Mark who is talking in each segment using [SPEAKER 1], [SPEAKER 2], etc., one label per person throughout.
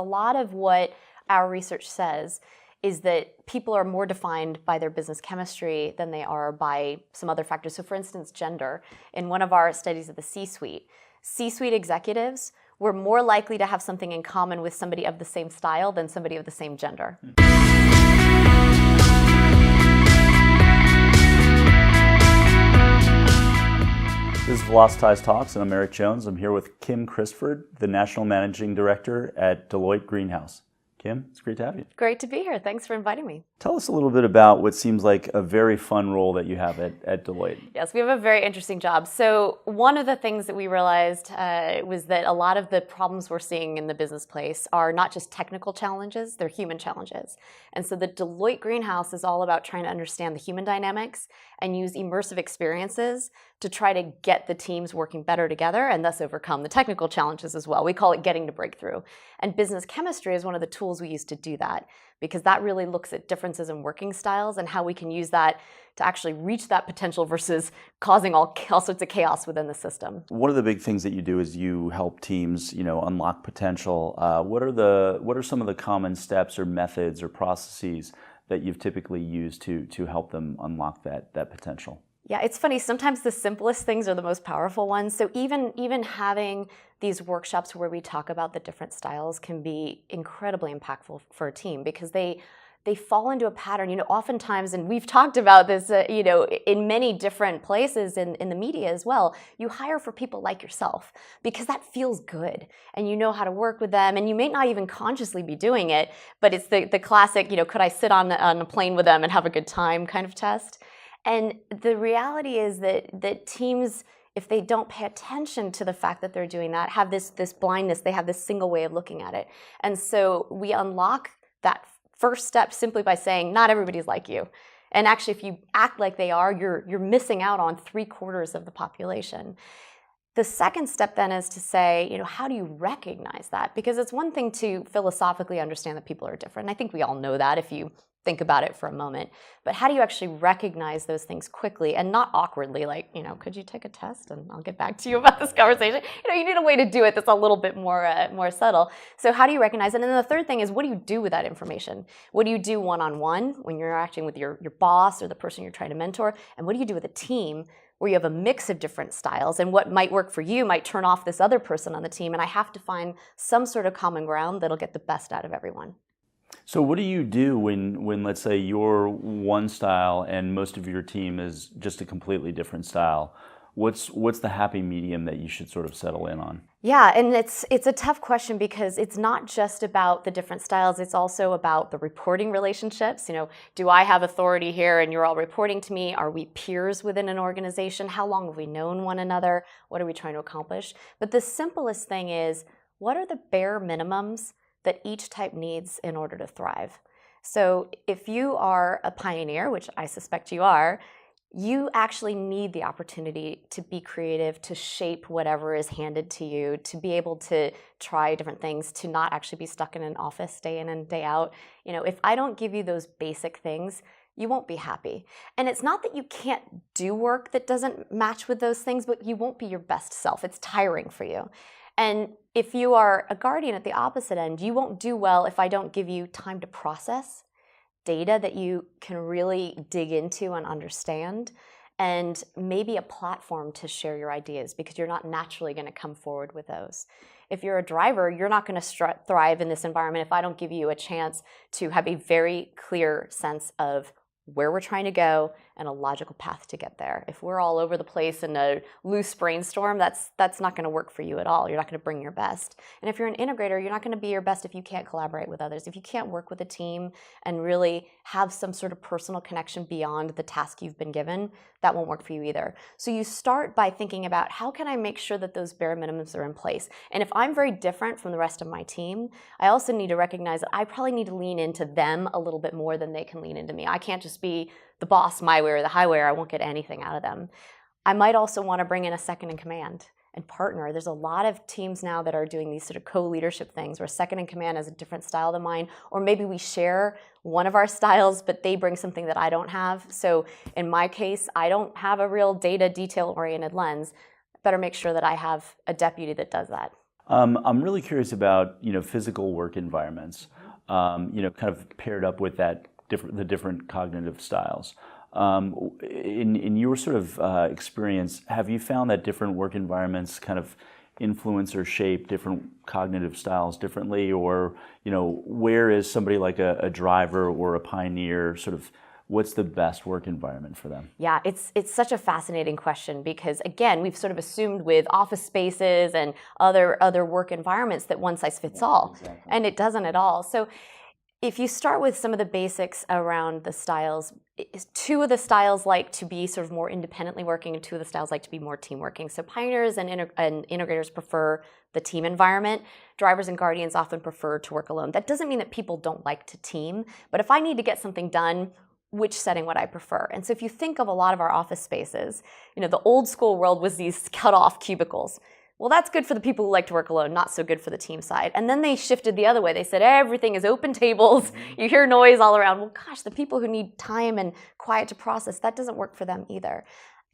[SPEAKER 1] A lot of what our research says is that people are more defined by their business chemistry than they are by some other factors. So for instance, gender. In one of our studies of the C-suite executives were more likely to have something in common with somebody of the same style than somebody of the same gender.
[SPEAKER 2] This is Velocitize Talks, and I'm Eric Jones. I'm here with Kim Christfort, the National Managing Director at Deloitte Greenhouse. Kim, it's great to have you.
[SPEAKER 1] Great to be here. Thanks for inviting me.
[SPEAKER 2] Tell us a little bit about what seems like a very fun role that you have at Deloitte.
[SPEAKER 1] Yes, we have a very interesting job. So one of the things that we realized was that a lot of the problems we're seeing in the business place are not just technical challenges, they're human challenges. And so the Deloitte Greenhouse is all about trying to understand the human dynamics and use immersive experiences to try to get the teams working better together and thus overcome the technical challenges as well. We call it getting to breakthrough. And business chemistry is one of the tools we use to do that, because that really looks at differences in working styles and how we can use that to actually reach that potential versus causing all sorts of chaos within the system.
[SPEAKER 2] One of the big things that you do is you help teams, unlock potential. What are some of the common steps or methods or processes that you've typically used to help them unlock that potential?
[SPEAKER 1] Yeah, it's funny. Sometimes the simplest things are the most powerful ones. So even having these workshops where we talk about the different styles can be incredibly impactful for a team, because they fall into a pattern. Oftentimes, and we've talked about this, in many different places in the media as well, you hire for people like yourself because that feels good and you know how to work with them, and you may not even consciously be doing it, but it's the classic, could I sit on a plane with them and have a good time kind of test. And the reality is that teams, if they don't pay attention to the fact that they're doing that, have this blindness. They have this single way of looking at it. And so we unlock that first step simply by saying, not everybody's like you. And actually, if you act like they are, you're missing out on 3/4 of the population. The second step then is to say, how do you recognize that? Because it's one thing to philosophically understand that people are different. I think we all know that if you think about it for a moment. But how do you actually recognize those things quickly and not awkwardly, like, could you take a test and I'll get back to you about this conversation? You need a way to do it that's a little bit more subtle. So how do you recognize it? And then the third thing is, what do you do with that information? What do you do one-on-one when you're interacting with your boss or the person you're trying to mentor? And what do you do with a team where you have a mix of different styles, and what might work for you might turn off this other person on the team, and I have to find some sort of common ground that'll get the best out of everyone.
[SPEAKER 2] So what do you do when let's say you're one style and most of your team is just a completely different style? What's the happy medium that you should sort of settle in on?
[SPEAKER 1] Yeah, and it's a tough question, because it's not just about the different styles, it's also about the reporting relationships. Do I have authority here and you're all reporting to me? Are we peers within an organization? How long have we known one another? What are we trying to accomplish? But the simplest thing is, what are the bare minimums that each type needs in order to thrive? So if you are a pioneer, which I suspect you are, you actually need the opportunity to be creative, to shape whatever is handed to you, to be able to try different things, to not actually be stuck in an office day in and day out. If I don't give you those basic things, you won't be happy. And it's not that you can't do work that doesn't match with those things, but you won't be your best self. It's tiring for you. And if you are a guardian at the opposite end, you won't do well if I don't give you time to process data that you can really dig into and understand, and maybe a platform to share your ideas, because you're not naturally going to come forward with those. If you're a driver, you're not going to thrive in this environment if I don't give you a chance to have a very clear sense of where we're trying to go and a logical path to get there. If we're all over the place in a loose brainstorm, that's not going to work for you at all. You're not going to bring your best. And if you're an integrator, you're not going to be your best if you can't collaborate with others. If you can't work with a team and really have some sort of personal connection beyond the task you've been given, that won't work for you either. So you start by thinking about, how can I make sure that those bare minimums are in place? And if I'm very different from the rest of my team, I also need to recognize that I probably need to lean into them a little bit more than they can lean into me. I can't just be the boss my way or the highway, or I won't get anything out of them. I might also want to bring in a second in command and partner. There's a lot of teams now that are doing these sort of co-leadership things where second in command has a different style than mine, or maybe we share one of our styles, but they bring something that I don't have. So in my case, I don't have a real data detail-oriented lens. Better make sure that I have a deputy that does that.
[SPEAKER 2] I'm really curious about, physical work environments, kind of paired up with the different cognitive styles. In your sort of experience, have you found that different work environments kind of influence or shape different cognitive styles differently? Or, where is somebody like a driver or a pioneer sort of, what's the best work environment for them?
[SPEAKER 1] Yeah, it's such a fascinating question because, again, we've sort of assumed with office spaces and other work environments that one size fits all. Exactly. And it doesn't at all. So if you start with some of the basics around the styles, two of the styles like to be sort of more independently working and two of the styles like to be more team working. So pioneers and integrators prefer the team environment. Drivers and guardians often prefer to work alone. That doesn't mean that people don't like to team, but if I need to get something done, which setting would I prefer? And so if you think of a lot of our office spaces, the old school world was these cut off cubicles. Well, that's good for the people who like to work alone, not so good for the team side. And then they shifted the other way. They said everything is open tables. You hear noise all around. Well, gosh, the people who need time and quiet to process, that doesn't work for them either.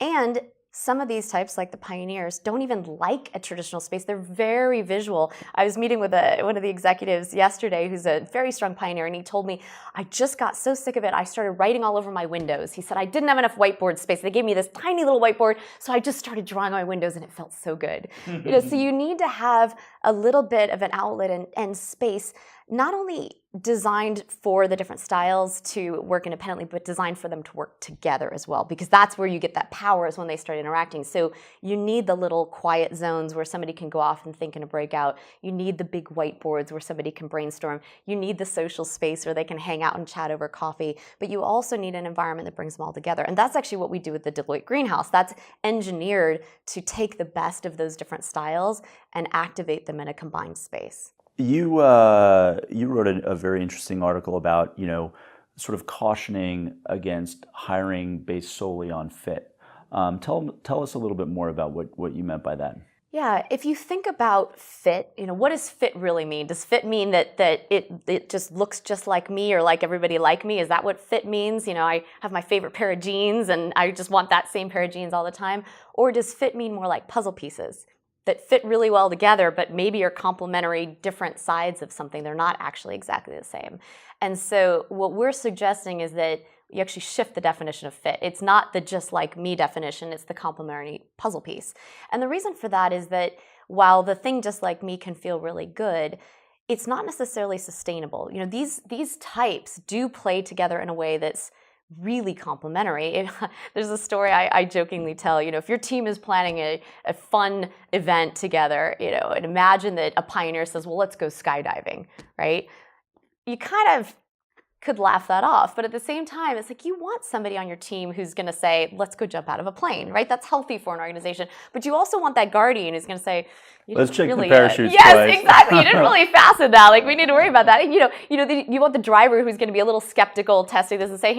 [SPEAKER 1] And some of these types, like the pioneers, don't even like a traditional space. They're very visual. I was meeting with one of the executives yesterday who's a very strong pioneer, and he told me, I just got so sick of it, I started writing all over my windows. He said, I didn't have enough whiteboard space. They gave me this tiny little whiteboard, so I just started drawing on my windows, and it felt so good. So you need to have a little bit of an outlet and space, not only designed for the different styles to work independently, but designed for them to work together as well, because that's where you get that power is when they start interacting. So you need the little quiet zones where somebody can go off and think in a breakout. You need the big whiteboards where somebody can brainstorm. You need the social space where they can hang out and chat over coffee, but you also need an environment that brings them all together. And that's actually what we do with the Deloitte Greenhouse. That's engineered to take the best of those different styles and activate them in a combined space.
[SPEAKER 2] You wrote a very interesting article about, sort of cautioning against hiring based solely on fit. Tell us a little bit more about what you meant by that.
[SPEAKER 1] Yeah, if you think about fit, what does fit really mean? Does fit mean that it just looks just like me or like everybody like me? Is that what fit means? I have my favorite pair of jeans and I just want that same pair of jeans all the time? Or does fit mean more like puzzle pieces that fit really well together, but maybe are complementary different sides of something? They're not actually exactly the same. And so what we're suggesting is that you actually shift the definition of fit. It's not the just like me definition, it's the complementary puzzle piece. And the reason for that is that while the thing just like me can feel really good, it's not necessarily sustainable. These types do play together in a way that's really complementary. There's a story I jokingly tell, if your team is planning a fun event together, and imagine that a pioneer says, well, let's go skydiving, right? You kind of could laugh that off, but at the same time, it's like you want somebody on your team who's going to say, let's go jump out of a plane, right? That's healthy for an organization. But you also want that guardian who's going to say,
[SPEAKER 2] let's check
[SPEAKER 1] really,
[SPEAKER 2] the parachutes
[SPEAKER 1] yes,
[SPEAKER 2] twice.
[SPEAKER 1] Exactly. You didn't really fasten that. Like, we need to worry about that. And, you want the driver who's going to be a little skeptical testing this and say,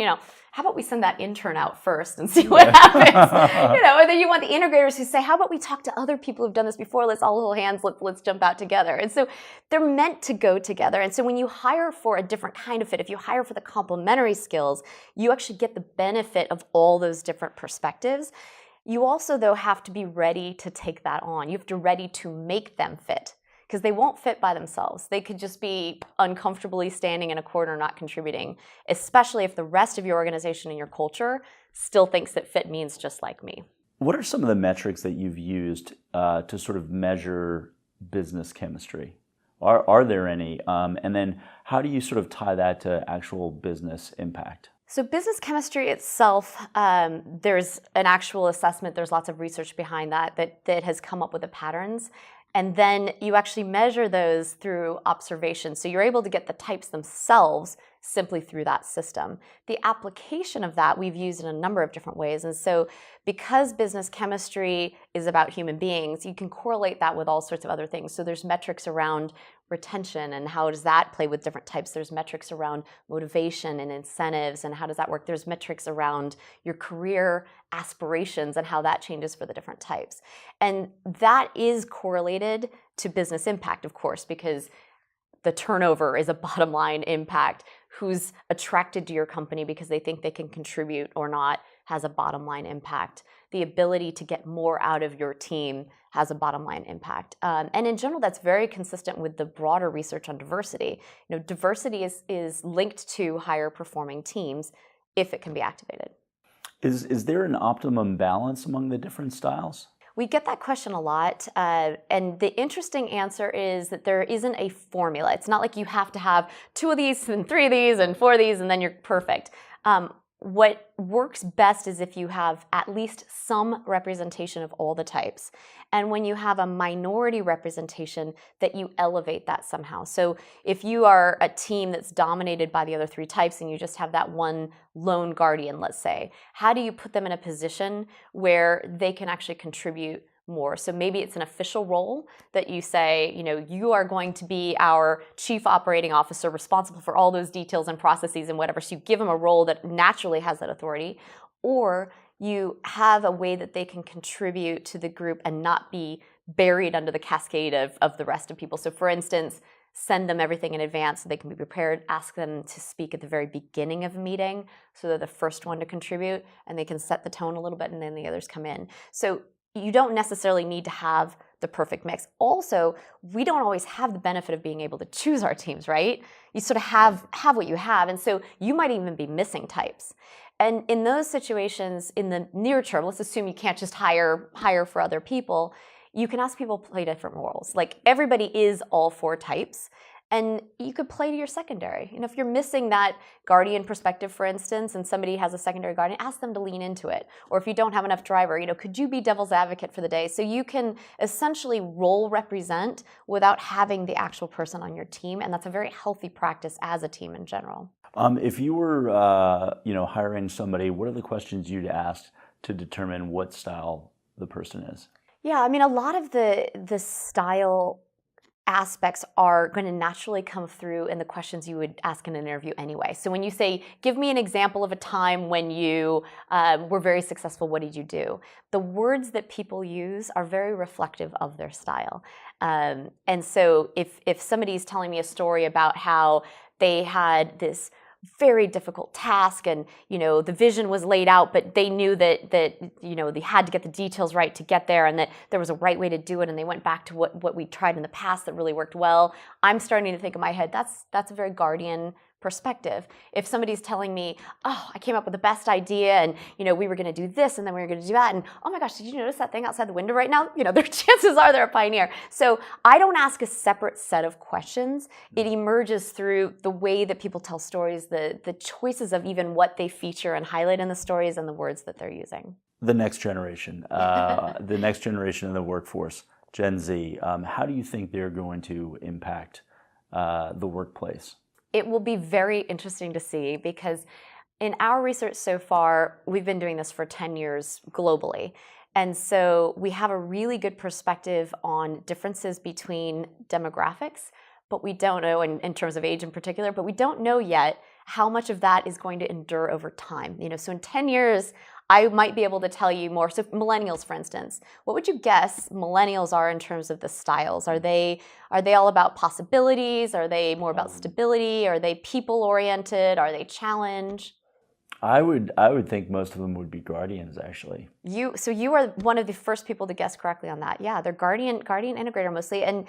[SPEAKER 1] how about we send that intern out first and see what happens? And then you want the integrators who say, how about we talk to other people who've done this before? Let's all hold hands. Let's jump out together. And so they're meant to go together. And so when you hire for a different kind of fit, if you hire for the complementary skills, you actually get the benefit of all those different perspectives. You also, though, have to be ready to take that on. You have to be ready to make them fit, because they won't fit by themselves. They could just be uncomfortably standing in a corner not contributing, especially if the rest of your organization and your culture still thinks that fit means just like me.
[SPEAKER 2] What are some of the metrics that you've used to sort of measure business chemistry? Are there any? And then how do you sort of tie that to actual business impact?
[SPEAKER 1] So business chemistry itself, there's an actual assessment. There's lots of research behind that has come up with the patterns. And then you actually measure those through observation. So you're able to get the types themselves simply through that system. The application of that we've used in a number of different ways. And so because business chemistry is about human beings, you can correlate that with all sorts of other things. So there's metrics around retention and how does that play with different types. There's metrics around motivation and incentives and how does that work. There's metrics around your career aspirations and how that changes for the different types. And that is correlated to business impact, of course, because the turnover is a bottom line impact. Who's attracted to your company because they think they can contribute or not has a bottom line impact. The ability to get more out of your team has a bottom line impact. And in general, that's very consistent with the broader research on diversity. Diversity is linked to higher performing teams if it can be activated.
[SPEAKER 2] Is there an optimum balance among the different styles?
[SPEAKER 1] We get that question a lot, and the interesting answer is that there isn't a formula. It's not like you have to have 2 of these and 3 of these and 4 of these and then you're perfect. What works best is if you have at least some representation of all the types. And when you have a minority representation, that you elevate that somehow. So if you are a team that's dominated by the other 3 types and you just have that one lone guardian, let's say, how do you put them in a position where they can actually contribute more? So maybe it's an official role that you say, you are going to be our chief operating officer responsible for all those details and processes and whatever. So you give them a role that naturally has that authority, or you have a way that they can contribute to the group and not be buried under the cascade of the rest of people. So for instance, send them everything in advance so they can be prepared, ask them to speak at the very beginning of a meeting so they're the first one to contribute and they can set the tone a little bit and then the others come in. So you don't necessarily need to have the perfect mix. Also, we don't always have the benefit of being able to choose our teams, right? You sort of have what you have, and so you might even be missing types. And in those situations, in the near term, let's assume you can't just hire for other people, you can ask people to play different roles. Like everybody is all 4 types, and you could play to your secondary. If you're missing that guardian perspective, for instance, and somebody has a secondary guardian, ask them to lean into it. Or if you don't have enough driver, could you be devil's advocate for the day? So you can essentially role represent without having the actual person on your team, and that's a very healthy practice as a team in general.
[SPEAKER 2] If you were, hiring somebody, what are the questions you'd ask to determine what style the person is?
[SPEAKER 1] Yeah, a lot of the style aspects are going to naturally come through in the questions you would ask in an interview anyway. So when you say, give me an example of a time when you were very successful, what did you do? The words that people use are very reflective of their style. And so if somebody's telling me a story about how they had this very difficult task and the vision was laid out, but they knew that they had to get the details right to get there and that there was a right way to do it, and they went back to what we tried in the past that really worked well. I'm starting to think in my head, that's a very guardian perspective. If somebody's telling me, oh, I came up with the best idea and we were going to do this and then we were going to do that, and oh my gosh, did you notice that thing outside the window right now? Their chances are they're a pioneer. So I don't ask a separate set of questions. It emerges through the way that people tell stories, the choices of even what they feature and highlight in the stories and the words that they're using.
[SPEAKER 2] The next generation, the next generation in the workforce, Gen Z, how do you think they're going to impact the workplace?
[SPEAKER 1] It will be very interesting to see, because in our research so far, we've been doing this for 10 years globally. And so we have a really good perspective on differences between demographics, but we don't know, in terms of age in particular, but we don't know yet how much of that is going to endure over time. So in 10 years, I might be able to tell you more. So millennials, for instance, what would you guess millennials are in terms of the styles? Are they all about possibilities? Are they more about stability? Are they people-oriented? Are they challenge?
[SPEAKER 2] I would think most of them would be guardians, actually.
[SPEAKER 1] So you are one of the first people to guess correctly on that. Yeah, they're guardian integrator mostly, and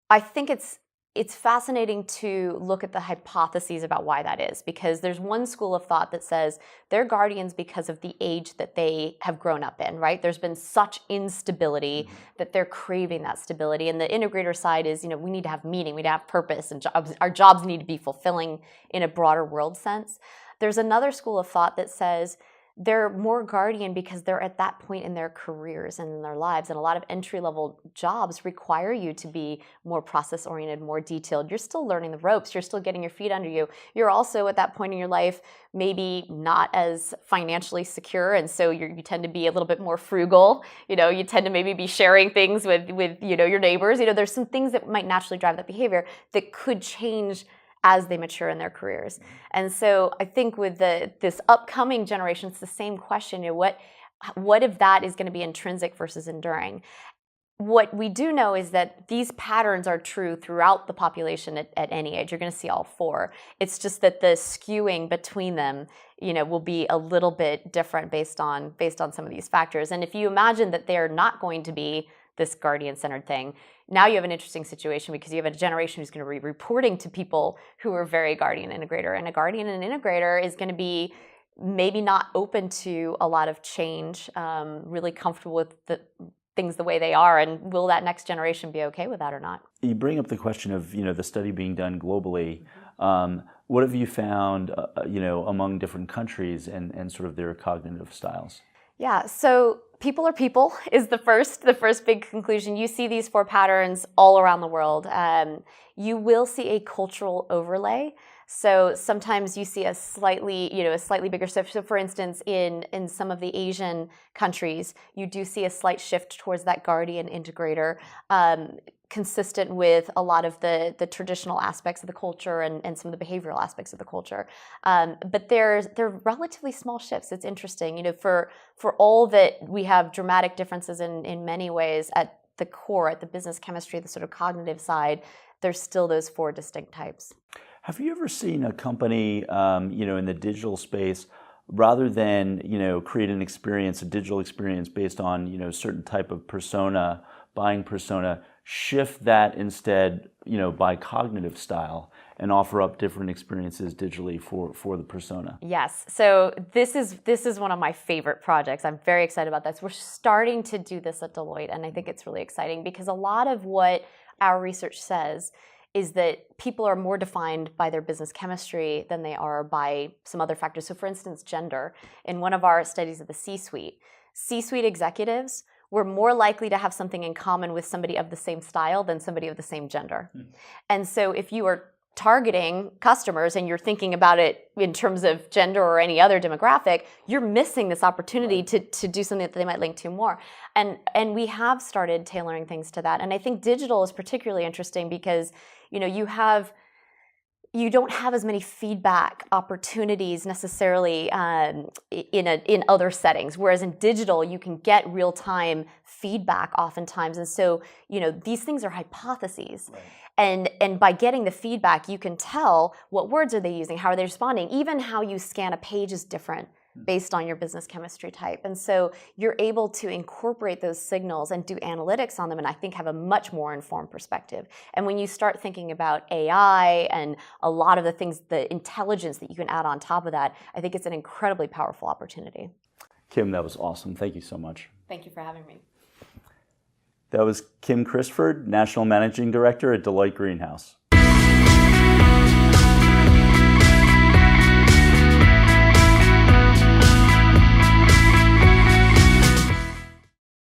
[SPEAKER 1] I think it's fascinating to look at the hypotheses about why that is, because there's one school of thought that says they're guardians because of the age that they have grown up in, right? There's been such instability that they're craving that stability. And the integrator side is, we need to have meaning, we need to have purpose, and our jobs need to be fulfilling in a broader world sense. There's another school of thought that says they're more guardian because they're at that point in their careers and in their lives. And a lot of entry-level jobs require you to be more process-oriented, more detailed. You're still learning the ropes. You're still getting your feet under you. You're also at that point in your life maybe not as financially secure, and so you tend to be a little bit more frugal. You tend to maybe be sharing things with your neighbors. There's some things that might naturally drive that behavior that could change as they mature in their careers. And so I think with this upcoming generation, it's the same question, what if that is going to be intrinsic versus enduring? what we do know is that these patterns are true throughout the population at any age. You're going to see all four. It's just that the skewing between them, will be a little bit different based on some of these factors. And if you imagine that they're not going to be this guardian-centered thing, now you have an interesting situation because you have a generation who's going to be reporting to people who are very guardian integrator. And a guardian and integrator is going to be maybe not open to a lot of change, really comfortable with things the way they are, and will that next generation be okay with that or not?
[SPEAKER 2] You bring up the question of the study being done globally. What have you found among different countries and sort of their cognitive styles?
[SPEAKER 1] Yeah, so people are people is the first big conclusion. You see these four patterns all around the world. You will see a cultural overlay. So sometimes you see a slightly bigger shift. So for instance, in some of the Asian countries, you do see a slight shift towards that guardian integrator, consistent with a lot of the traditional aspects of the culture and some of the behavioral aspects of the culture. But they're relatively small shifts. It's interesting, for all that we have dramatic differences in many ways at the core, at the business chemistry, the sort of cognitive side, there's still those four distinct types.
[SPEAKER 2] Have you ever seen a company, in the digital space, rather than create an experience, a digital experience based on certain type of persona, buying persona, shift that instead, by cognitive style and offer up different experiences digitally for the persona?
[SPEAKER 1] Yes. So this is one of my favorite projects. I'm very excited about this. We're starting to do this at Deloitte, and I think it's really exciting because a lot of what our research says is that people are more defined by their business chemistry than they are by some other factors. So for instance, gender. In one of our studies of the C-suite executives were more likely to have something in common with somebody of the same style than somebody of the same gender. And so if you are targeting customers and you're thinking about it in terms of gender or any other demographic, you're missing this opportunity to do something that they might link to more. And we have started tailoring things to that. And I think digital is particularly interesting because you don't have as many feedback opportunities necessarily in other settings, whereas in digital you can get real-time feedback oftentimes, and so these things are hypotheses. Right. And by getting the feedback, you can tell what words are they using, how are they responding, even how you scan a page is different based on your business chemistry type. And so you're able to incorporate those signals and do analytics on them, and I think have a much more informed perspective. And when you start thinking about AI and a lot of the things, the intelligence that you can add on top of that, I think it's an incredibly powerful opportunity.
[SPEAKER 2] Kim, that was awesome. Thank you so much.
[SPEAKER 1] Thank you for having me.
[SPEAKER 2] That was Kim Christfort, National Managing Director at Deloitte Greenhouse.